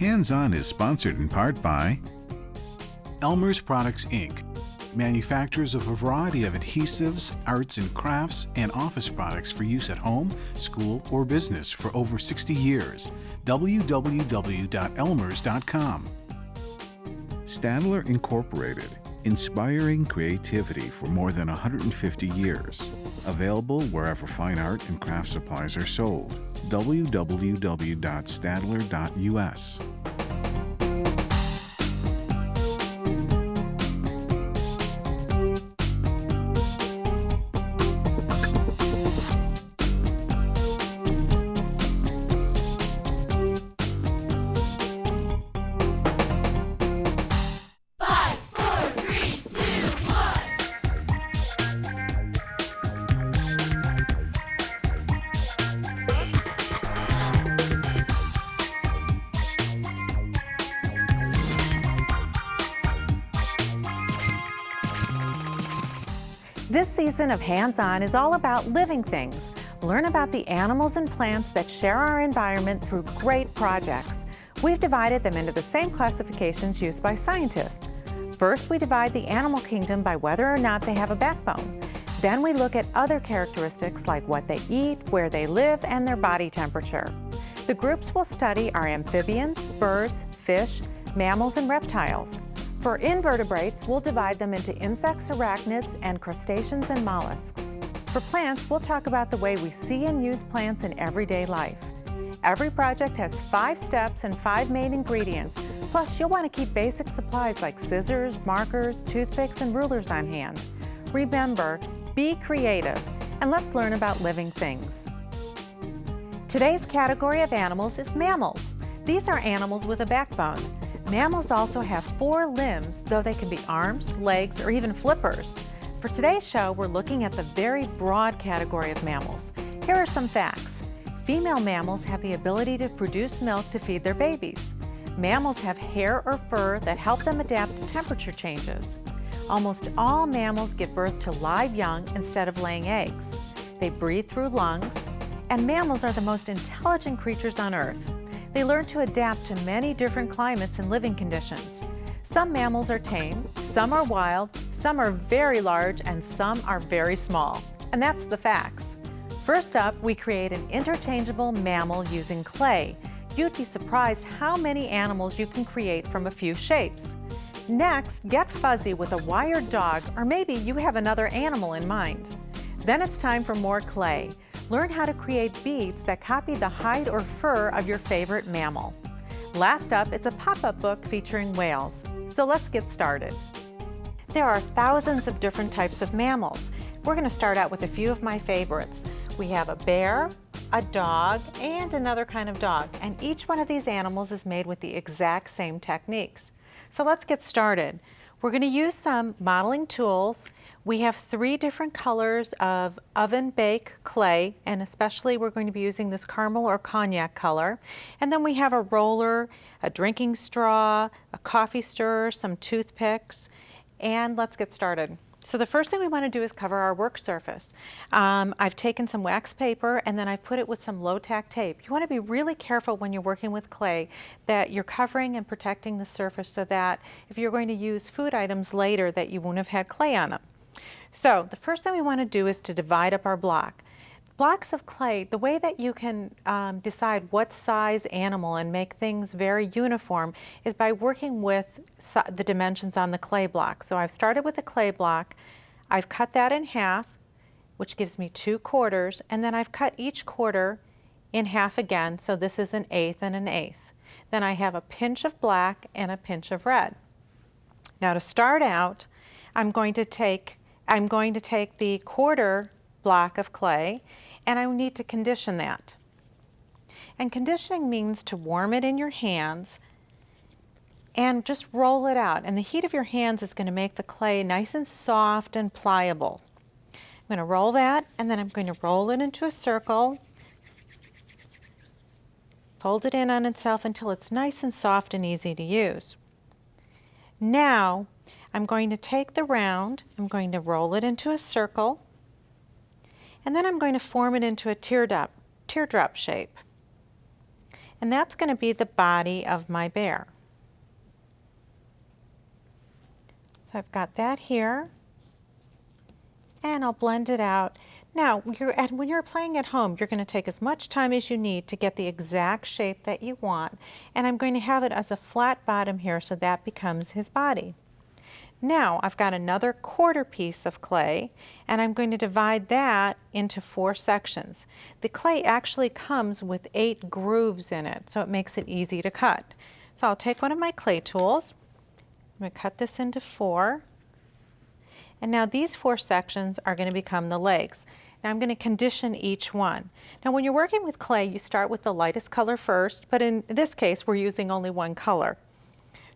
Hands-On is sponsored in part by Elmer's Products, Inc., manufacturers of a variety of adhesives, arts and crafts, and office products for use at home, school, or business for over 60 years. www.elmers.com. Stadler Incorporated, inspiring creativity for more than 150 years. Available wherever fine art and craft supplies are sold. www.stadler.us. This season of Hands-On is all about living things. Learn about the animals and plants that share our environment through great projects. We've divided them into the same classifications used by scientists. First, we divide the animal kingdom by whether or not they have a backbone. Then we look at other characteristics like what they eat, where they live, and their body temperature. The groups will study our amphibians, birds, fish, mammals, and reptiles. For invertebrates, we'll divide them into insects, arachnids, and crustaceans and mollusks. For plants, we'll talk about the way we see and use plants in everyday life. Every project has 5 steps and 5 main ingredients. Plus, you'll want to keep basic supplies like scissors, markers, toothpicks, and rulers on hand. Remember, be creative, and let's learn about living things. Today's category of animals is mammals. These are animals with a backbone. Mammals also have 4 limbs, though they can be arms, legs, or even flippers. For today's show, we're looking at the very broad category of mammals. Here are some facts. Female mammals have the ability to produce milk to feed their babies. Mammals have hair or fur that help them adapt to temperature changes. Almost all mammals give birth to live young instead of laying eggs. They breathe through lungs, and mammals are the most intelligent creatures on Earth. They learn to adapt to many different climates and living conditions. Some mammals are tame, some are wild, some are very large, and some are very small. And that's the facts. First up, we create an interchangeable mammal using clay. You'd be surprised how many animals you can create from a few shapes. Next, get fuzzy with a wired dog, or maybe you have another animal in mind. Then it's time for more clay. Learn how to create beads that copy the hide or fur of your favorite mammal. Last up, it's a pop-up book featuring whales. So let's get started. There are thousands of different types of mammals. We're going to start out with a few of my favorites. We have a bear, a dog, and another kind of dog. And each one of these animals is made with the exact same techniques. So let's get started. We're going to use some modeling tools. We have 3 different colors of oven bake clay, and especially we're going to be using this caramel or cognac color. And then we have a roller, a drinking straw, a coffee stirrer, some toothpicks, and let's get started. So the first thing we want to do is cover our work surface. I've taken some wax paper and then I've put it with some low-tack tape. You want to be really careful when you're working with clay that you're covering and protecting the surface so that if you're going to use food items later that you won't have had clay on them. So the first thing we want to do is to divide up our block. Blocks of clay, the way that you can decide what size animal and make things very uniform is by working with the dimensions on the clay block. So I've started with a clay block, I've cut that in half, which gives me 2 quarters, and then I've cut each quarter in half again, so this is an eighth and an eighth. Then I have a pinch of black and a pinch of red. Now to start out, I'm going to take the quarter block of clay, and I need to condition that. And conditioning means to warm it in your hands and just roll it out. And the heat of your hands is going to make the clay nice and soft and pliable. I'm going to roll that, and then I'm going to roll it into a circle, fold it in on itself until it's nice and soft and easy to use. Now I'm going to take the round, I'm going to roll it into a circle, and then I'm going to form it into a teardrop shape. And that's going to be the body of my bear. So I've got that here, and I'll blend it out. Now, when you're playing at home, you're going to take as much time as you need to get the exact shape that you want, and I'm going to have it as a flat bottom here, so that becomes his body. Now, I've got another quarter piece of clay, and I'm going to divide that into 4 sections. The clay actually comes with 8 grooves in it, so it makes it easy to cut. So I'll take one of my clay tools. I'm going to cut this into 4. And now these 4 sections are going to become the legs. Now I'm going to condition each one. Now when you're working with clay, you start with the lightest color first, but in this case we're using only one color.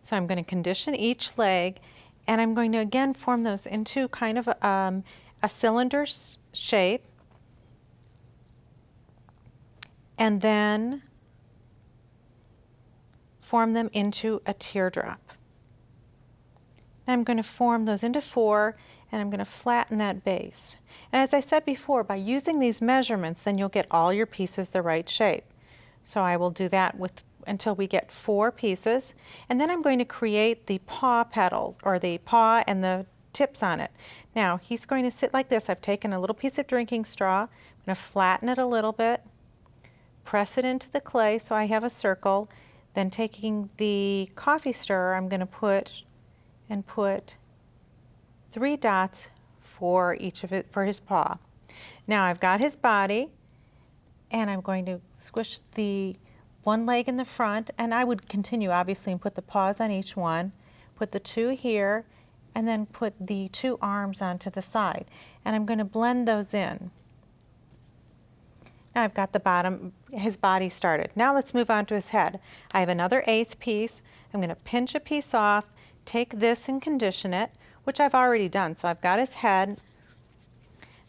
So I'm going to condition each leg, and I'm going to again form those into kind of a cylinder shape, and then form them into a teardrop. Now I'm going to form those into 4, and I'm going to flatten that base. And as I said before, by using these measurements, then you'll get all your pieces the right shape. So I will do that until we get 4 pieces, and then I'm going to create the paw petals, or the paw and the tips on it. Now he's going to sit like this. I've taken a little piece of drinking straw, I'm going to flatten it a little bit, press it into the clay so I have a circle, then taking the coffee stirrer, I'm going to put 3 dots for each of it, for his paw. Now I've got his body, and I'm going to squish the one leg in the front, and I would continue obviously and put the paws on each one, put the 2 here, and then put the 2 arms onto the side. And I'm going to blend those in. Now I've got his body started. Now let's move on to his head. I have another 1/8 piece. I'm going to pinch a piece off, take this and condition it, which I've already done. So I've got his head.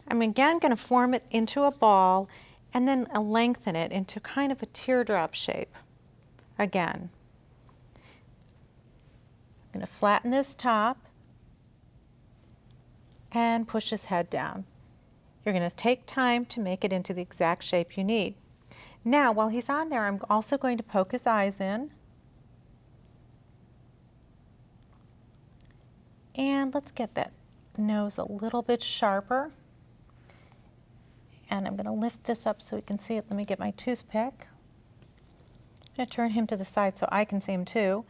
I'm again going to form it into a ball, and then lengthen it into kind of a teardrop shape again. I'm going to flatten this top and push his head down. You're going to take time to make it into the exact shape you need. Now, while he's on there, I'm also going to poke his eyes in. And let's get that nose a little bit sharper. And I'm going to lift this up so we can see it. Let me get my toothpick. I'm going to turn him to the side so I can see him too.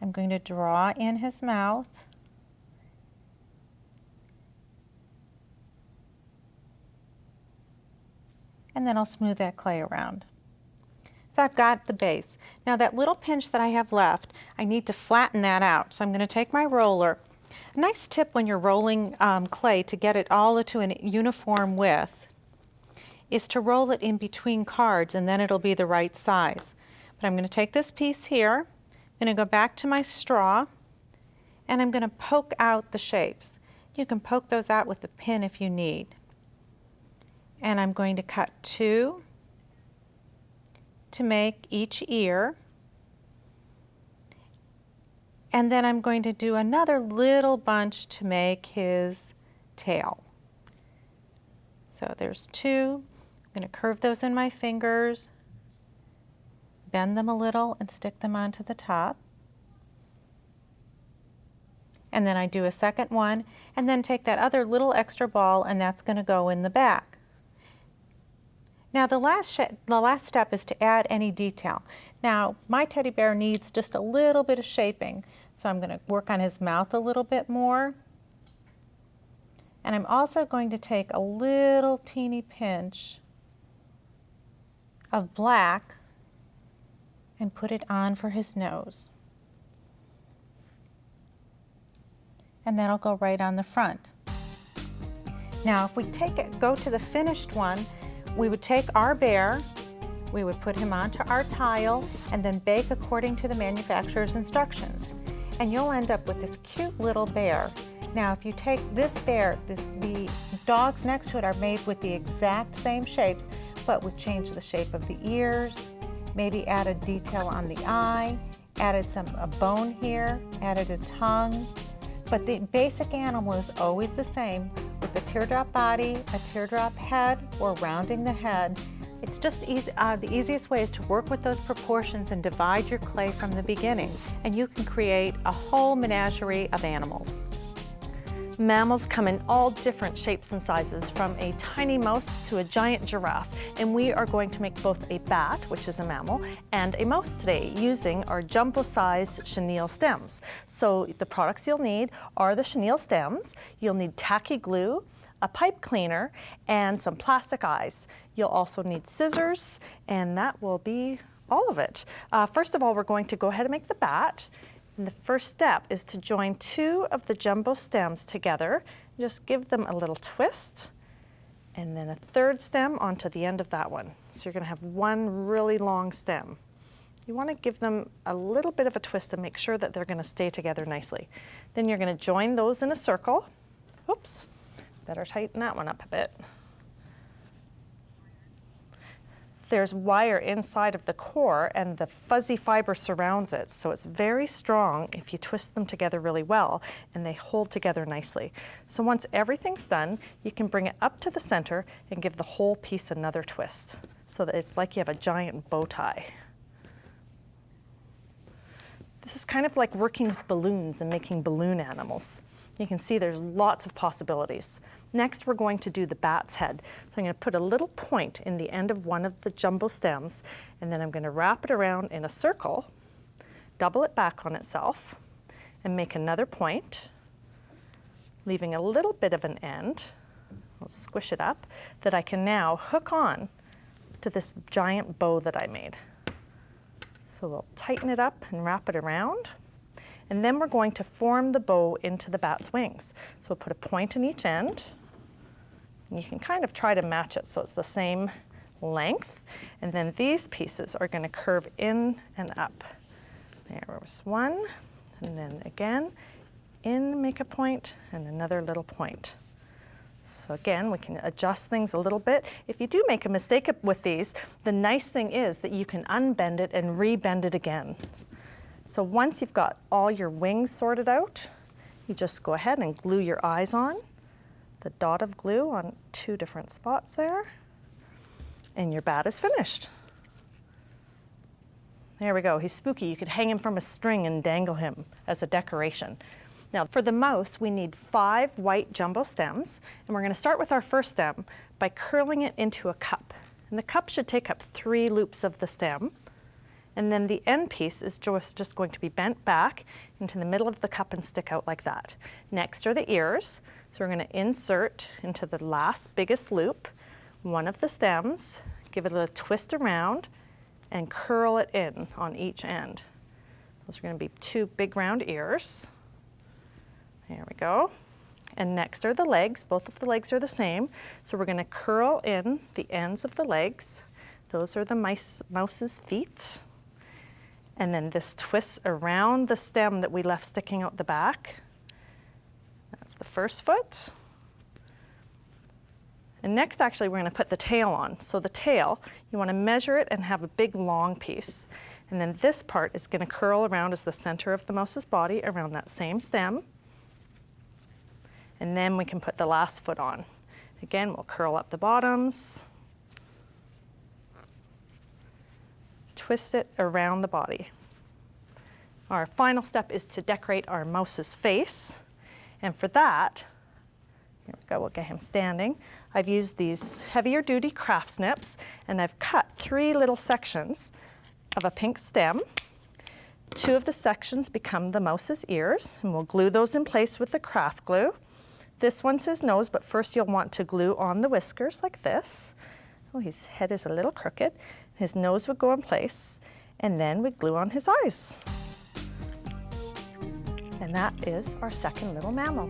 I'm going to draw in his mouth. And then I'll smooth that clay around. So I've got the base. Now that little pinch that I have left, I need to flatten that out. So I'm going to take my roller. A nice tip when you're rolling clay to get it all to a uniform width is to roll it in between cards, and then it'll be the right size. But I'm going to take this piece here, I'm going to go back to my straw, and I'm going to poke out the shapes. You can poke those out with a pin if you need. And I'm going to cut 2 to make each ear. And then I'm going to do another little bunch to make his tail. So there's 2. I'm going to curve those in my fingers, bend them a little, and stick them onto the top. And then I do a second one, and then take that other little extra ball, and that's going to go in the back. Now the last step is to add any detail. Now my teddy bear needs just a little bit of shaping, so I'm going to work on his mouth a little bit more. And I'm also going to take a little teeny pinch of black and put it on for his nose. And that'll go right on the front. Now if we go to the finished one, we would take our bear, we would put him onto our tile, and then bake according to the manufacturer's instructions. And you'll end up with this cute little bear. Now if you take this bear, the dogs next to it are made with the exact same shapes, but would change the shape of the ears, maybe added detail on the eye, added a bone here, added a tongue. But the basic animal is always the same, with a teardrop body, a teardrop head, or rounding the head. It's just the easiest way is to work with those proportions and divide your clay from the beginning, and you can create a whole menagerie of animals. Mammals come in all different shapes and sizes, from a tiny mouse to a giant giraffe, and we are going to make both a bat, which is a mammal, and a mouse today using our jumbo-sized chenille stems. So the products you'll need are the chenille stems. You'll need tacky glue, a pipe cleaner, and some plastic eyes. You'll also need scissors, and that will be all of it. First of all, we're going to go ahead and make the bat. And the first step is to join two of the jumbo stems together. Just give them a little twist, and then a third stem onto the end of that one. So you're going to have one really long stem. You want to give them a little bit of a twist to make sure that they're going to stay together nicely. Then you're going to join those in a circle. Oops, better tighten that one up a bit. There's wire inside of the core, and the fuzzy fiber surrounds it, so it's very strong if you twist them together really well, and they hold together nicely. So once everything's done, you can bring it up to the center and give the whole piece another twist, so that it's like you have a giant bow tie. This is kind of like working with balloons and making balloon animals. You can see there's lots of possibilities. Next, we're going to do the bat's head. So I'm going to put a little point in the end of one of the jumbo stems, and then I'm going to wrap it around in a circle, double it back on itself, and make another point, leaving a little bit of an end. I'll squish it up, that I can now hook on to this giant bow that I made. So we'll tighten it up and wrap it around. And then we're going to form the bow into the bat's wings. So we'll put a point in each end. And you can kind of try to match it so it's the same length. And then these pieces are going to curve in and up. There was one, and then again, in, make a point, and another little point. So again, we can adjust things a little bit. If you do make a mistake with these, the nice thing is that you can unbend it and rebend it again. So once you've got all your wings sorted out, you just go ahead and glue your eyes on, the dot of glue on two different spots there, and your bat is finished. There we go, he's spooky. You could hang him from a string and dangle him as a decoration. Now for the mouse, we need 5 white jumbo stems, and we're going to start with our first stem by curling it into a cup. And the cup should take up 3 loops of the stem. And then the end piece is just going to be bent back into the middle of the cup and stick out like that. Next are the ears. So we're going to insert into the last biggest loop one of the stems, give it a twist around, and curl it in on each end. Those are going to be 2 big round ears. There we go. And next are the legs. Both of the legs are the same. So we're going to curl in the ends of the legs. Those are the mouse's feet. And then this twists around the stem that we left sticking out the back. That's the first foot. And next, actually, we're going to put the tail on. So the tail, you want to measure it and have a big long piece. And then this part is going to curl around as the center of the mouse's body around that same stem. And then we can put the last foot on. Again, we'll curl up the bottoms, twist it around the body. Our final step is to decorate our mouse's face. And for that, here we go, we'll get him standing. I've used these heavier duty craft snips, and I've cut 3 little sections of a pink stem. 2 of the sections become the mouse's ears, and we'll glue those in place with the craft glue. This one's his nose, but first you'll want to glue on the whiskers like this. Oh, his head is a little crooked. His nose would go in place, and then we glue on his eyes. And that is our second little mammal.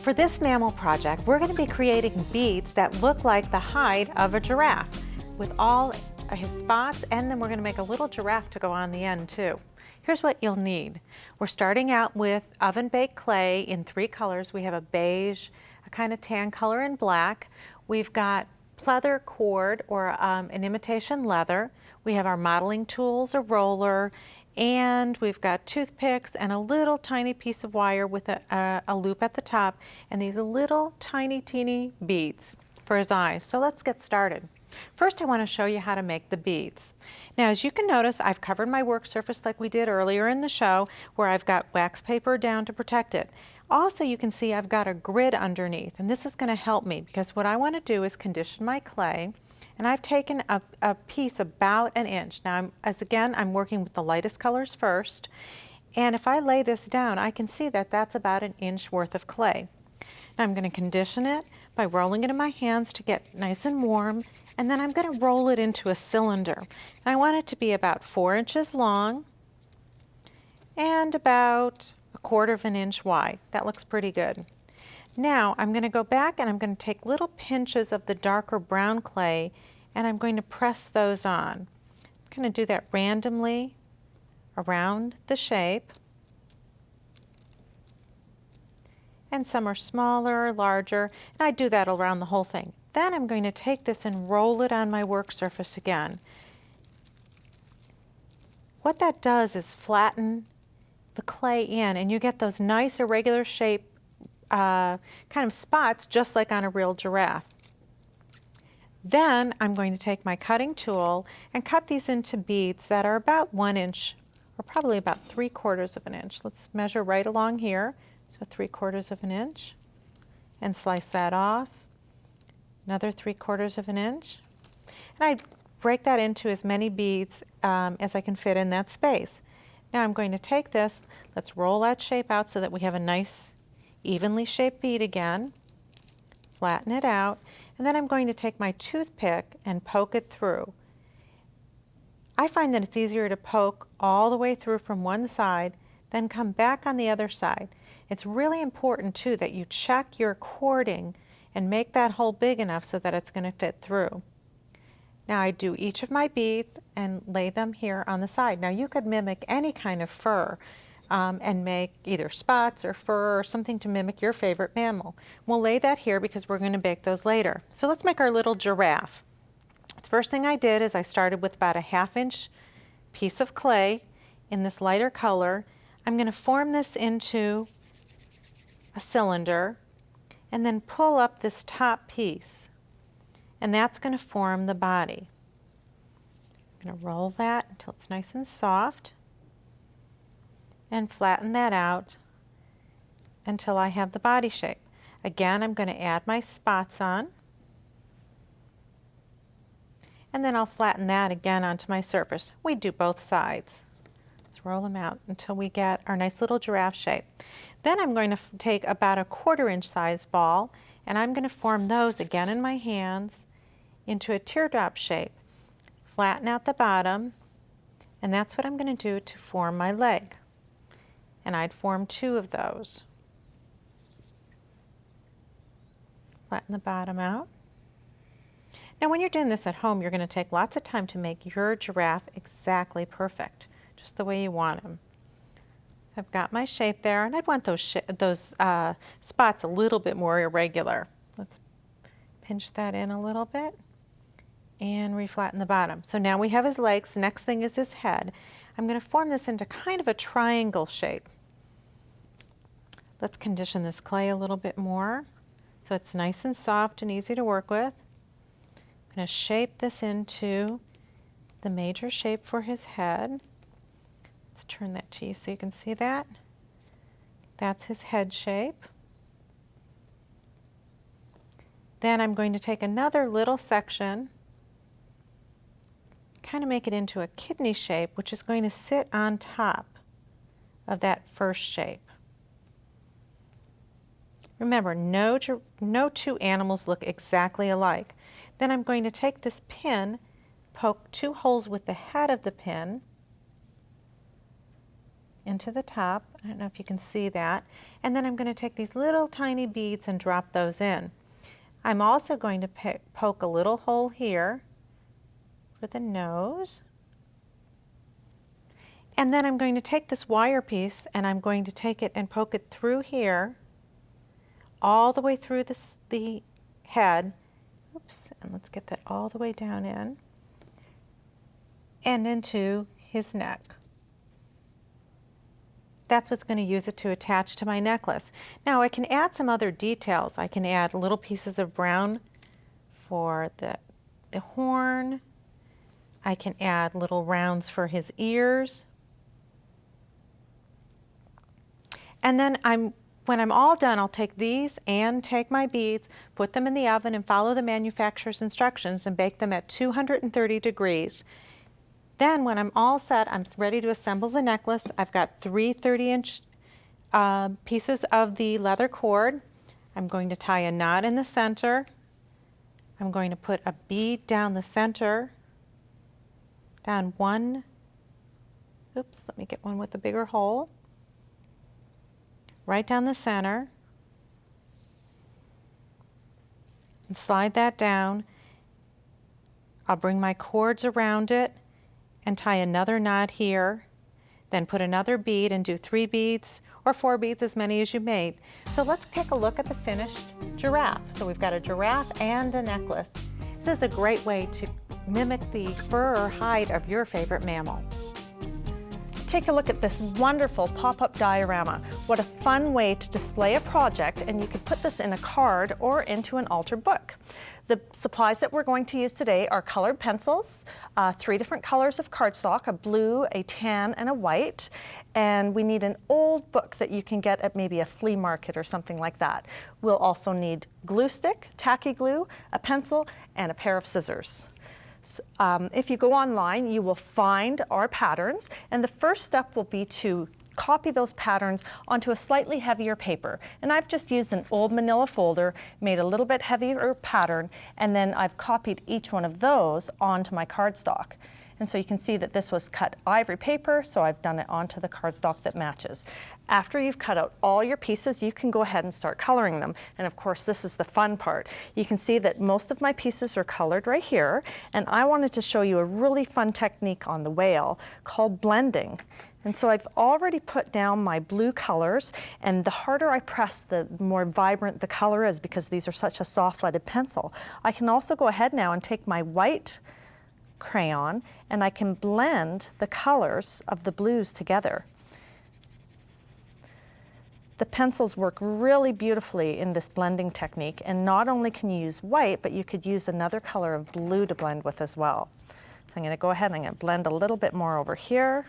For this mammal project, we're going to be creating beads that look like the hide of a giraffe with all his spots, and then we're going to make a little giraffe to go on the end too. Here's what you'll need. We're starting out with oven-baked clay in 3 colors. We have a beige, a kind of tan color, and black. We've got pleather cord or an imitation leather. We have our modeling tools, a roller, and we've got toothpicks and a little tiny piece of wire with a loop at the top, and these little tiny teeny beads for his eyes. So let's get started. First, I want to show you how to make the beads. Now, as you can notice, I've covered my work surface like we did earlier in the show, where I've got wax paper down to protect it. Also, you can see I've got a grid underneath, and this is going to help me because what I want to do is condition my clay, and I've taken a piece about an inch. Now, I'm working with the lightest colors first, and if I lay this down, I can see that that's about an inch worth of clay. Now, I'm going to condition it by rolling it in my hands to get nice and warm, and then I'm going to roll it into a cylinder. I want it to be about 4 inches long and about 1/4 of an inch wide. That looks pretty good. Now I'm going to go back and I'm going to take little pinches of the darker brown clay and I'm going to press those on. I'm going to do that randomly around the shape. And some are smaller, larger, and I do that around the whole thing. Then I'm going to take this and roll it on my work surface again. What that does is flatten the clay in, and you get those nice irregular shape kind of spots, just like on a real giraffe. Then I'm going to take my cutting tool and cut these into beads that are about 1 inch, or probably about 3/4 of an inch. Let's measure right along here. So 3/4 of an inch, and slice that off. Another 3/4 of an inch. And I break that into as many beads as I can fit in that space. Now I'm going to take this, let's roll that shape out so that we have a nice evenly shaped bead again. Flatten it out, and then I'm going to take my toothpick and poke it through. I find that it's easier to poke all the way through from one side, then come back on the other side. It's really important too that you check your cording and make that hole big enough so that it's going to fit through. Now I do each of my beads and lay them here on the side. Now you could mimic any kind of fur and make either spots or fur or something to mimic your favorite mammal. We'll lay that here because we're going to bake those later. So let's make our little giraffe. The first thing I did is I started with about a 1/2 inch piece of clay in this lighter color. I'm going to form this into a cylinder and then pull up this top piece, and that's going to form the body. I'm going to roll that until it's nice and soft and flatten that out until I have the body shape. Again, I'm going to add my spots on, and then I'll flatten that again onto my surface. We do both sides. Let's roll them out until we get our nice little giraffe shape. Then I'm going to take about a 1/4 inch size ball, and I'm going to form those again in my hands into a teardrop shape. Flatten out the bottom, and that's what I'm going to do to form my leg. And I'd form 2 of those. Flatten the bottom out. Now when you're doing this at home, you're going to take lots of time to make your giraffe exactly perfect, just the way you want them. I've got my shape there, and I'd want those spots a little bit more irregular. Let's pinch that in a little bit and reflatten the bottom. So now we have his legs. The next thing is his head. I'm going to form this into kind of a triangle shape. Let's condition this clay a little bit more so it's nice and soft and easy to work with. I'm going to shape this into the major shape for his head. Let's turn that to you so you can see that. That's his head shape. Then I'm going to take another little section, kind of make it into a kidney shape, which is going to sit on top of that first shape. Remember, no 2 animals look exactly alike. Then I'm going to take this pin, poke 2 holes with the head of the pin into the top. I don't know if you can see that. And then I'm going to take these little tiny beads and drop those in. I'm also going to poke a little hole here for the nose. And then I'm going to take this wire piece and I'm going to take it and poke it through here, all the way through the head. Oops, and let's get that all the way down in and into his neck. That's what's going to use it to attach to my necklace. Now I can add some other details. I can add little pieces of brown for the the horn. I can add little rounds for his ears. And then when I'm all done, I'll take these and take my beads, put them in the oven and follow the manufacturer's instructions and bake them at 230 degrees. Then when I'm all set, I'm ready to assemble the necklace. I've got 3 30-inch pieces of the leather cord. I'm going to tie a knot in the center. I'm going to put a bead down the center, down one. Oops, let me get one with a bigger hole. Right down the center. And slide that down. I'll bring my cords around it and tie another knot here. Then put another bead and do 3 beads or 4 beads, as many as you made. So let's take a look at the finished giraffe. So we've got a giraffe and a necklace. This is a great way to mimic the fur or hide of your favorite mammal. Take a look at this wonderful pop-up diorama. What a fun way to display a project, and you could put this in a card or into an altered book. The supplies that we're going to use today are colored pencils, 3 different colors of cardstock, a blue, a tan, and a white. And we need an old book that you can get at maybe a flea market or something like that. We'll also need glue stick, tacky glue, a pencil, and a pair of scissors. If you go online, you will find our patterns, and the first step will be to copy those patterns onto a slightly heavier paper. And I've just used an old manila folder, made a little bit heavier pattern, and then I've copied each one of those onto my cardstock. And so you can see that this was cut ivory paper, so I've done it onto the cardstock that matches. After you've cut out all your pieces, you can go ahead and start coloring them. And of course, this is the fun part. You can see that most of my pieces are colored right here, and I wanted to show you a really fun technique on the whale called blending. And so I've already put down my blue colors, and the harder I press, the more vibrant the color is because these are such a soft leaded pencil. I can also go ahead now and take my white crayon and I can blend the colors of the blues together. The pencils work really beautifully in this blending technique, and not only can you use white, but you could use another color of blue to blend with as well. So I'm going to go ahead and I'm going to blend a little bit more over here.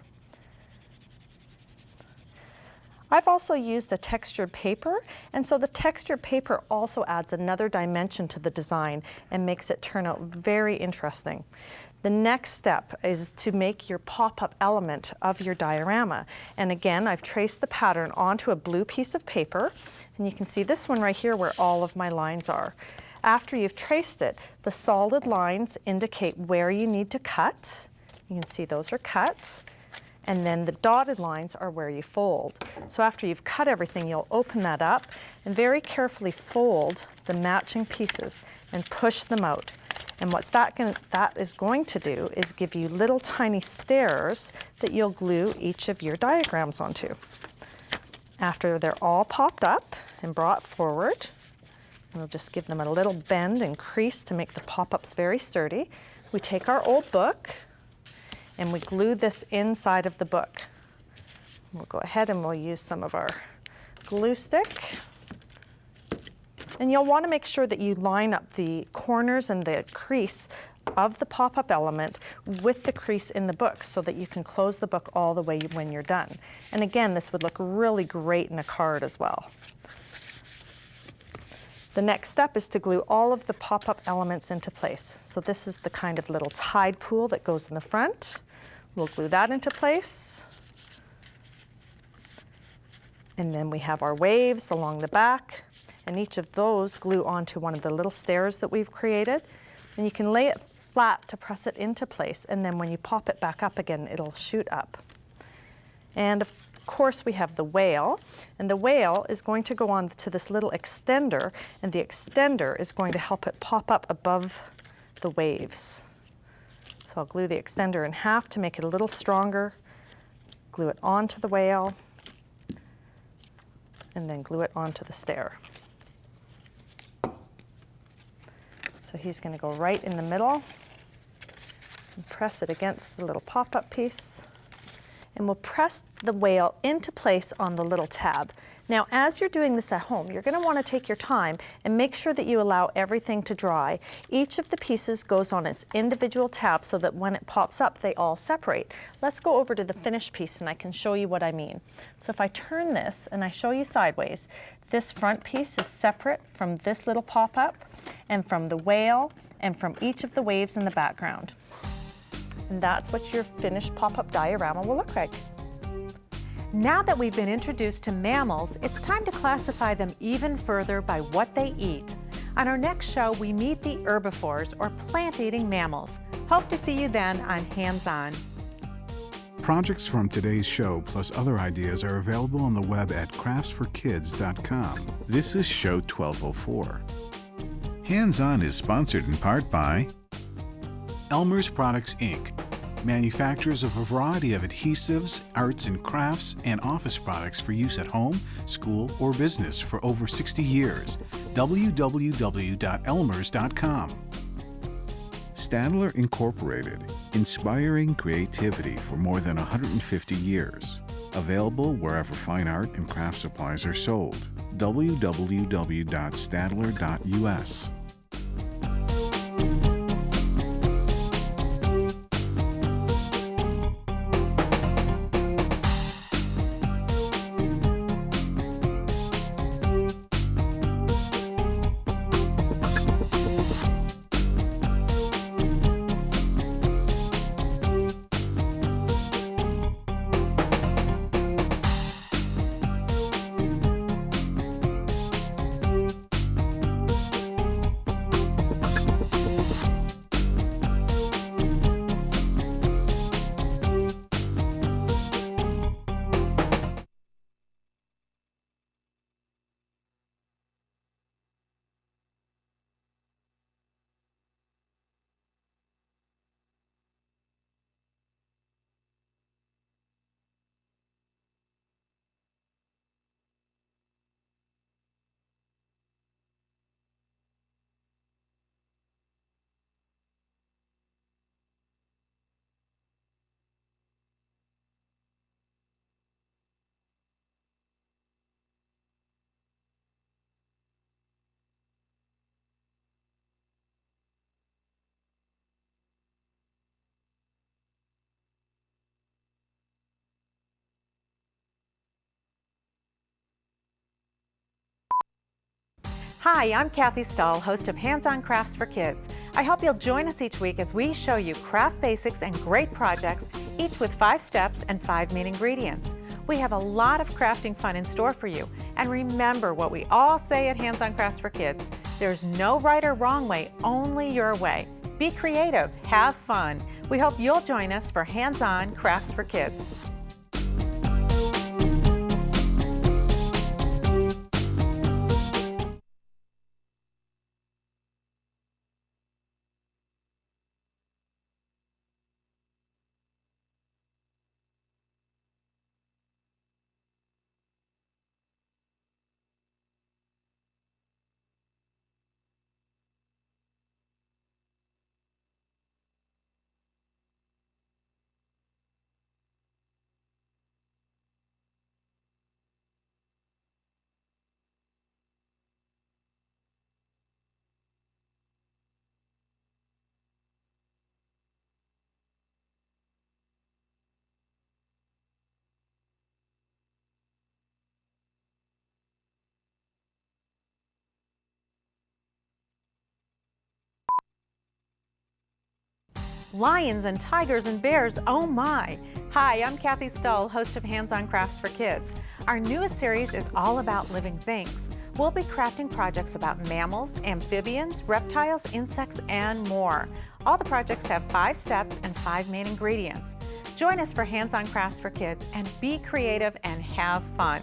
I've also used a textured paper, and so the textured paper also adds another dimension to the design and makes it turn out very interesting. The next step is to make your pop-up element of your diorama. And again, I've traced the pattern onto a blue piece of paper, and you can see this one right here where all of my lines are. After you've traced it, the solid lines indicate where you need to cut. You can see those are cut. And then the dotted lines are where you fold. So after you've cut everything, you'll open that up and very carefully fold the matching pieces and push them out. And what that is going to do is give you little tiny stairs that you'll glue each of your diagrams onto. After they're all popped up and brought forward, we'll just give them a little bend and crease to make the pop-ups very sturdy. We take our old book and we glue this inside of the book. We'll go ahead and we'll use some of our glue stick. And you'll want to make sure that you line up the corners and the crease of the pop-up element with the crease in the book so that you can close the book all the way when you're done. And again, this would look really great in a card as well. The next step is to glue all of the pop-up elements into place. So this is the kind of little tide pool that goes in the front. We'll glue that into place. And then we have our waves along the back, and each of those glue onto one of the little stairs that we've created. And you can lay it flat to press it into place, and then when you pop it back up again, it'll shoot up. And of course, we have the whale, and the whale is going to go on to this little extender, and the extender is going to help it pop up above the waves. So I'll glue the extender in half to make it a little stronger, glue it onto the whale, and then glue it onto the stair. So he's going to go right in the middle and press it against the little pop-up piece. And we'll press the whale into place on the little tab. Now, as you're doing this at home, you're going to want to take your time and make sure that you allow everything to dry. Each of the pieces goes on its individual tab so that when it pops up, they all separate. Let's go over to the finished piece and I can show you what I mean. So if I turn this and I show you sideways, this front piece is separate from this little pop-up and from the whale and from each of the waves in the background. And that's what your finished pop-up diorama will look like. Now that we've been introduced to mammals, it's time to classify them even further by what they eat. On our next show, we meet the herbivores, or plant-eating mammals. Hope to see you then on Hands On. Projects from today's show plus other ideas are available on the web at craftsforkids.com. This is show 1204. Hands On is sponsored in part by Elmer's Products, Inc., manufacturers of a variety of adhesives, arts and crafts, and office products for use at home, school, or business for over 60 years. www.elmers.com. Stadler Incorporated, inspiring creativity for more than 150 years. Available wherever fine art and craft supplies are sold. www.stadler.us. Hi, I'm Kathy Stahl, host of Hands On Crafts for Kids. I hope you'll join us each week as we show you craft basics and great projects, each with 5 steps and 5 main ingredients. We have a lot of crafting fun in store for you. And remember what we all say at Hands On Crafts for Kids: there's no right or wrong way, only your way. Be creative, have fun. We hope you'll join us for Hands On Crafts for Kids. Lions and tigers and bears, oh my! Hi, I'm Kathy Stahl, host of Hands On Crafts for Kids. Our newest series is all about living things. We'll be crafting projects about mammals, amphibians, reptiles, insects, and more. All the projects have 5 steps and 5 main ingredients. Join us for Hands On Crafts for Kids and be creative and have fun.